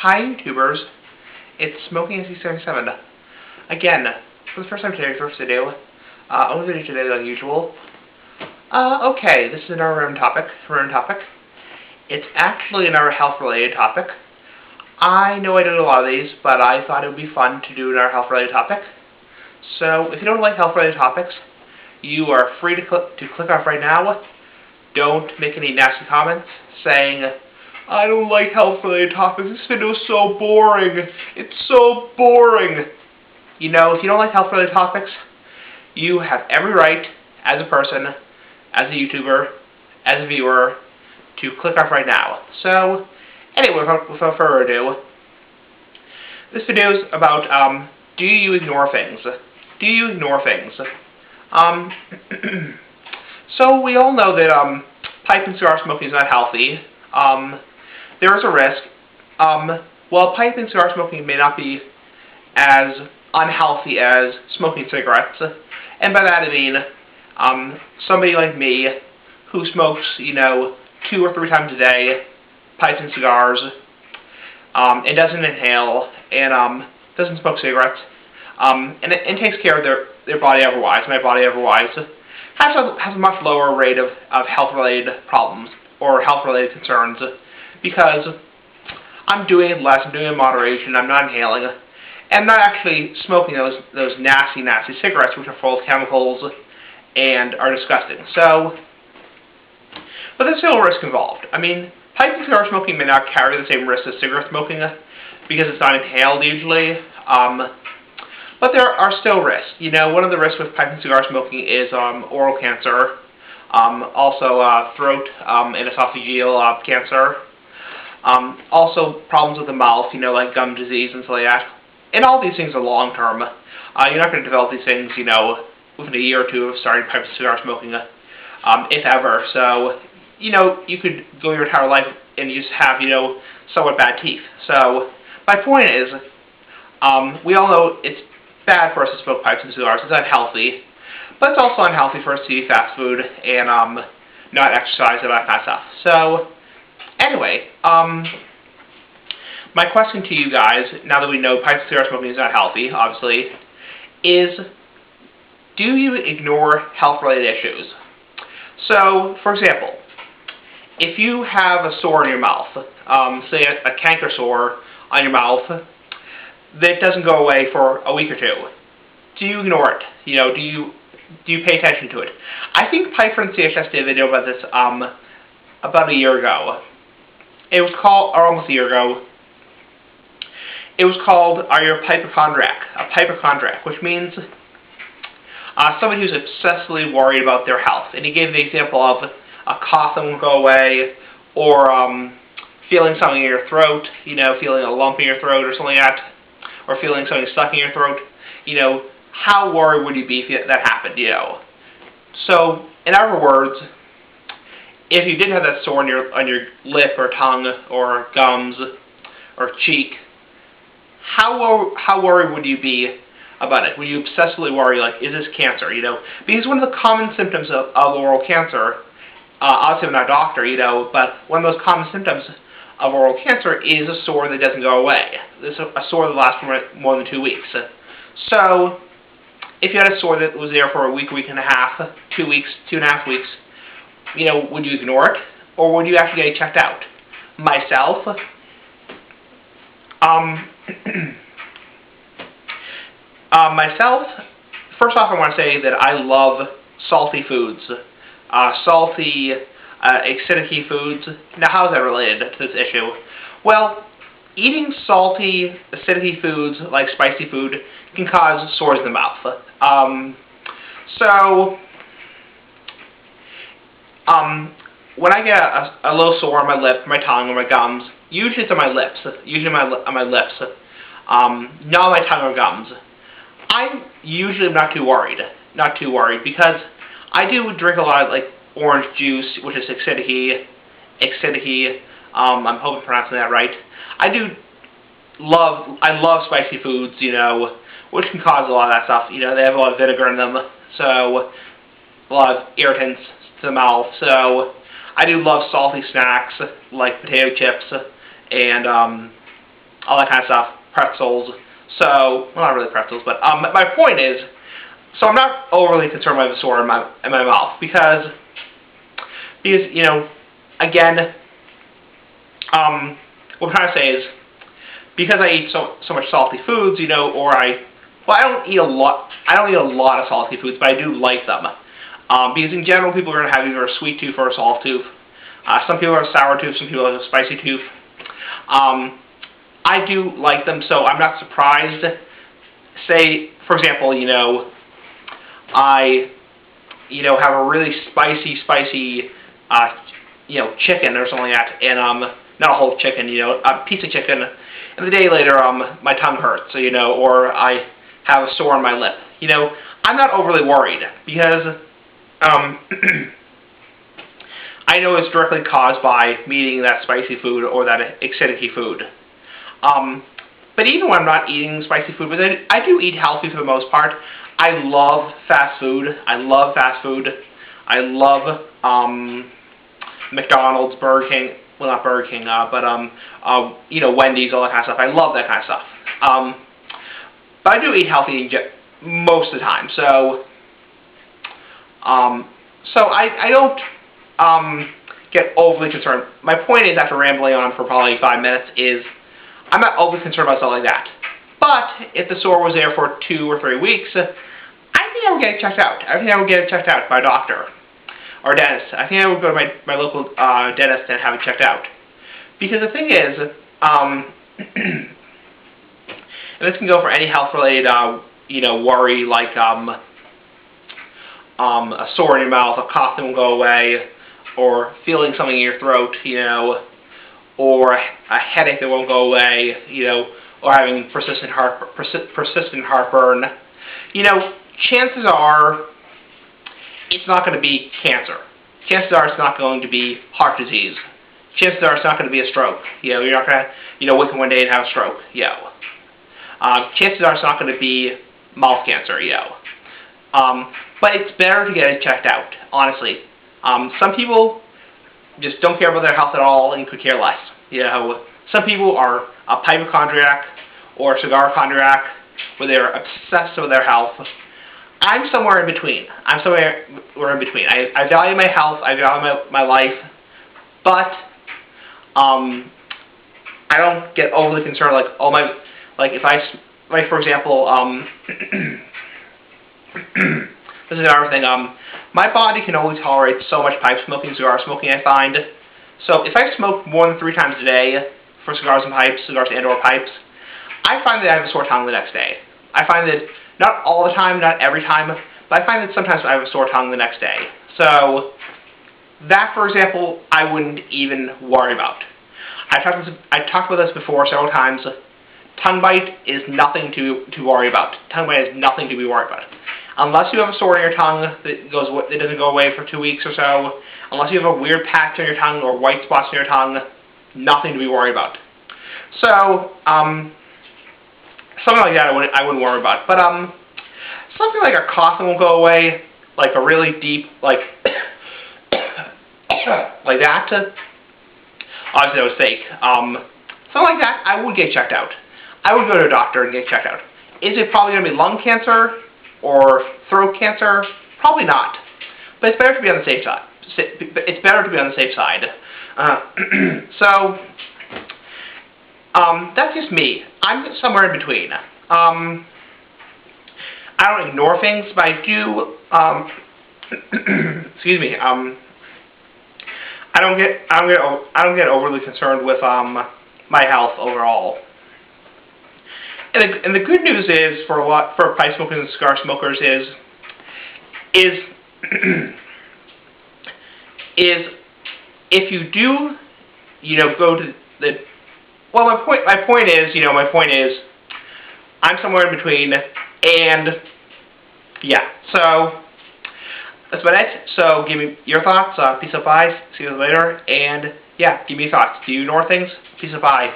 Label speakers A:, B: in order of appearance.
A: Hi YouTubers, it's Smoking NC77. Again, for the first time today, first video. Only video today than usual. Okay, this is another random topic. It's actually another health-related topic. I know I do a lot of these, but I thought it would be fun to do another health-related topic. So, if you don't like health-related topics, you are free to click off right now. Don't make any nasty comments saying, I don't like health-related topics, this video is so boring, it's so boring. You know, if you don't like health-related topics, you have every right, as a person, as a YouTuber, as a viewer, to click off right now. So, anyway, without further ado, this video is about, do you ignore things? Do you ignore things? So we all know that, pipe and cigar smoking is not healthy. There is a risk. While pipe and cigar smoking may not be as unhealthy as smoking cigarettes, and by that I mean, somebody like me, who smokes, 2 or 3 times a day, pipes and cigars, and doesn't inhale, and, doesn't smoke cigarettes, and takes care of their body otherwise, my body otherwise, has a much lower rate of health-related problems, or health-related concerns, because I'm doing it less, I'm doing it in moderation, I'm not inhaling, and not actually smoking those nasty, nasty cigarettes which are full of chemicals and are disgusting. So, but there's still a risk involved. I mean, pipe and cigar smoking may not carry the same risk as cigarette smoking because it's not inhaled usually, but there are still risks. One of the risks with pipe and cigar smoking is oral cancer, also throat and esophageal cancer. Also problems with the mouth, like gum disease and celiac. And all these things are long-term. You're not going to develop these things, within a year or two of starting pipe and cigar smoking, if ever. So, you could go your entire life and you just have, somewhat bad teeth. So, my point is, we all know it's bad for us to smoke pipes and cigars. It's unhealthy. But it's also unhealthy for us to eat fast food and not exercise and that kind of stuff. So, anyway, my question to you guys, now that we know pipe and cigar smoking is not healthy, obviously, is do you ignore health-related issues? So, for example, if you have a sore in your mouth, say a canker sore on your mouth, that doesn't go away for a week or two, do you ignore it? Do you pay attention to it? I think Piper and CHS did a video about this about a year ago. It was called, or almost a year ago, it was called, Are You a Hypochondriac? A hypochondriac, which means somebody who's obsessively worried about their health. And he gave the example of a cough that won't go away, or feeling something in your throat, feeling a lump in your throat or something like that, or feeling something stuck in your throat. How worried would you be if that happened, So, in other words, if you did have that sore on your lip or tongue or gums or cheek, how worried would you be about it? Would you obsessively worry, like, is this cancer, Because one of the common symptoms of oral cancer, obviously I'm not a doctor, but one of the most common symptoms of oral cancer is a sore that doesn't go away. This is a sore that lasts for more than 2 weeks. So, if you had a sore that was there for a week and a half, 2 weeks, 2.5 weeks, would you ignore it? Or would you actually get it checked out? Myself, first off I want to say that I love salty foods. Salty, acidic foods. Now how is that related to this issue? Well, eating salty, acidic foods, like spicy food, can cause sores in the mouth. When I get a little sore on my lip, my tongue, or my gums, usually it's on my lips. On my lips. Not on my tongue or gums. I usually am not too worried. Because I do drink a lot of, like, orange juice, which is acidic. I'm hoping I'm pronouncing that right. I love spicy foods, which can cause a lot of that stuff. They have a lot of vinegar in them, so a lot of irritants to the mouth. So I do love salty snacks like potato chips and all that kind of stuff, pretzels. So, well, not really pretzels, but my point is, so I'm not overly concerned by the sore in my mouth because you know, again, what I'm trying to say is, because I eat so much salty foods, you know, or I don't eat a lot of salty foods, but I do like them. Because in general, people are going to have either a sweet tooth or a salt tooth. Some people have a sour tooth, some people have a spicy tooth. I do like them, so I'm not surprised. Say, for example, you know, I, you know, have a really spicy, you know, chicken or something like that, and not a whole chicken, you know, a piece of chicken, and the day later, my tongue hurts, you know, or I have a sore on my lip. You know, I'm not overly worried because I know it's directly caused by me eating that spicy food or that acidic food. But even when I'm not eating spicy food, but I do eat healthy for the most part. I love fast food. I love McDonald's, Burger King. Well, not Burger King, but you know, Wendy's, all that kind of stuff. I love that kind of stuff. But I do eat healthy most of the time. So I don't get overly concerned. My point is, after rambling on for probably 5 minutes, is I'm not overly concerned about stuff like that. But if the sore was there for 2 or 3 weeks, I think I would get it checked out. I think I would get it checked out by a doctor or dentist. I think I would go to my local dentist and have it checked out. Because the thing is, and this can go for any health-related, you know, worry, like a sore in your mouth, a cough that won't go away, or feeling something in your throat, you know, or a headache that won't go away, you know, or having persistent heartburn. You know, chances are it's not going to be cancer. Chances are it's not going to be heart disease. Chances are it's not going to be a stroke. You know, you're not going to, you know, wake up one day and have a stroke. Chances are it's not going to be mouth cancer. But it's better to get it checked out, honestly. Some people just don't care about their health at all and could care less. You know, some people are a hypochondriac or a cigar-chondriac, where they're obsessed with their health. I'm somewhere in between. I value my health. I value my life, but I don't get overly concerned. Like, oh my, like if I, like for example, this is another thing. My body can only tolerate so much pipe smoking, cigar smoking, I find. So if I smoke more than 3 times a day for cigars and or pipes, I find that I have a sore tongue the next day. I find that not all the time, not every time, but I find that sometimes I have a sore tongue the next day. So that, for example, I wouldn't even worry about. I talked about this before several times. Tongue bite is nothing to worry about. Tongue bite is nothing to be worried about. Unless you have a sore in your tongue that doesn't go away for 2 weeks or so, unless you have a weird patch on your tongue or white spots on your tongue, nothing to be worried about. So, something like that I wouldn't worry about. But something like a cough that won't go away, like a really deep, like like that. Obviously that was fake. Something like that, I would get checked out. I would go to a doctor and get checked out. Is it probably going to be lung cancer or throat cancer? Probably not. But it's better to be on the safe side. It's better to be on the safe side. So, that's just me. I'm somewhere in between. I don't ignore things, but I do, excuse me, I don't get overly concerned with, my health overall. And the good news is, for pipe smokers and cigar smokers is if you do, you know, go to the, well, my point is, I'm somewhere in between, and yeah, so that's about it. So give me your thoughts. Peace out, bye. See you later, and yeah, give me your thoughts. Do you ignore things? Peace out, bye.